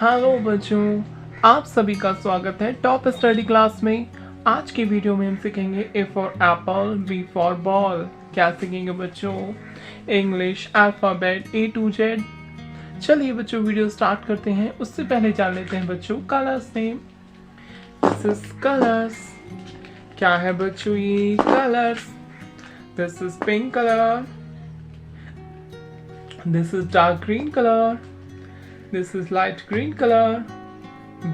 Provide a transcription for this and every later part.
Hello बच्चों, आप सभी का स्वागत है टॉप स्टडी क्लास में। आज की वीडियो में हम सीखेंगे A for apple, B for ball. क्या सीखेंगे बच्चों? English alphabet A to Z. चलिए बच्चों वीडियो स्टार्ट करते हैं। उससे पहले जान लेते हैं बच्चों colours name. This is colours. क्या है बच्चों ये colours? This is pink colour, this is dark green colour, this is light green color,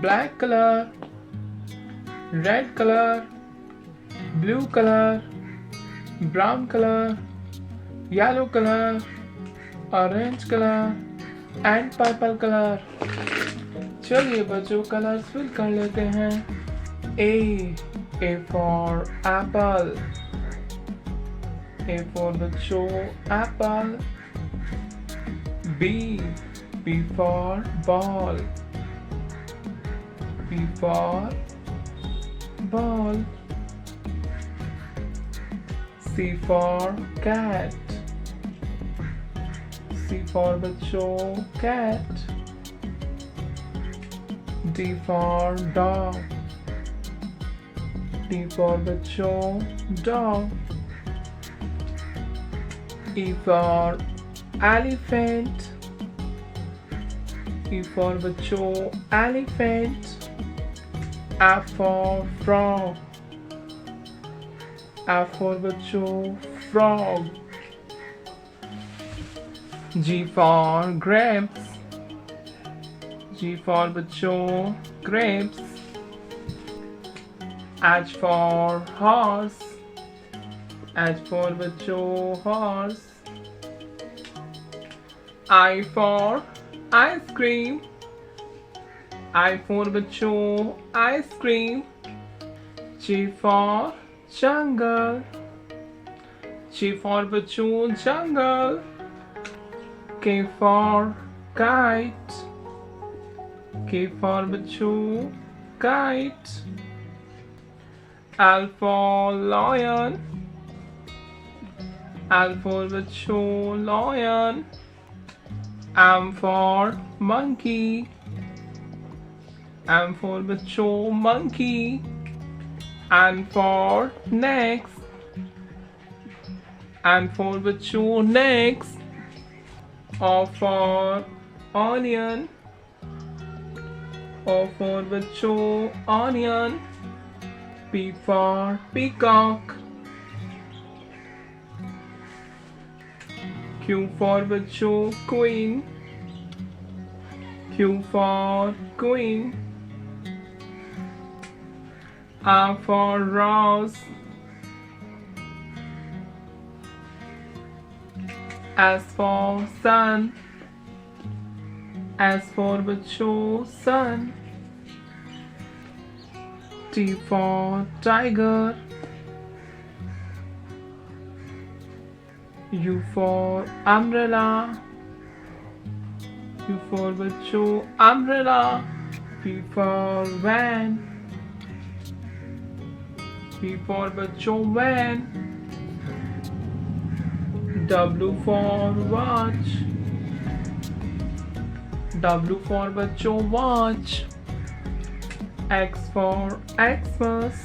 black color, red color, blue color, brown color, yellow color, orange color and purple color। चलिए बच्चों colours fill कर लेते हैं। A for apple, A for बच्चों apple। B for ball, B for ball। C for cat, C for बच्चों cat। D for dog, D for बच्चों dog। E for elephant, E for बच्चों elephant। F for frog, F for बच्चों frog। G for grapes, G for बच्चों grapes। H for horse, H for बच्चों horse। I for ice cream, I for बच्चों ice cream। J for jungle, J for बच्चों jungle। K for kite, K for बच्चों kite। L for lion, L for बच्चों lion। M for monkey, M for बच्चों monkey। N for next, N for बच्चों next। O for onion, O for बच्चों onion। P for peacock, Q for बच्चों queen, Q for queen। R for rose, S for sun, S for बच्चों sun। T for tiger, U for umbrella, U for बच्चों umbrella। V for van, V for बच्चों van। W for watch, W for बच्चों watch। X for Xmas,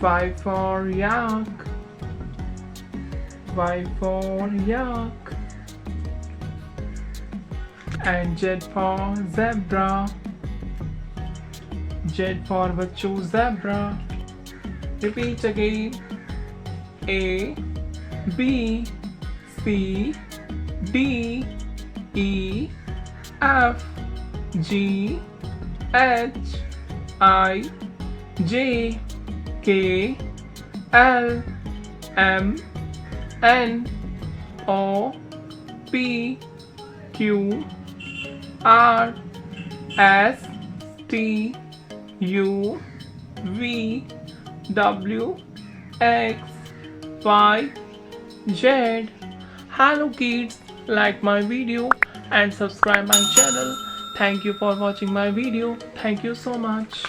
Y for yak, Y for yak। And Z for zebra, Z for बच्चों zebra। Repeat again। A B C D E F G H I J K L M N O P Q R S T U V W X Y Z। Hello kids, like my video and subscribe my channel. Thank you for watching my video. Thank you so much.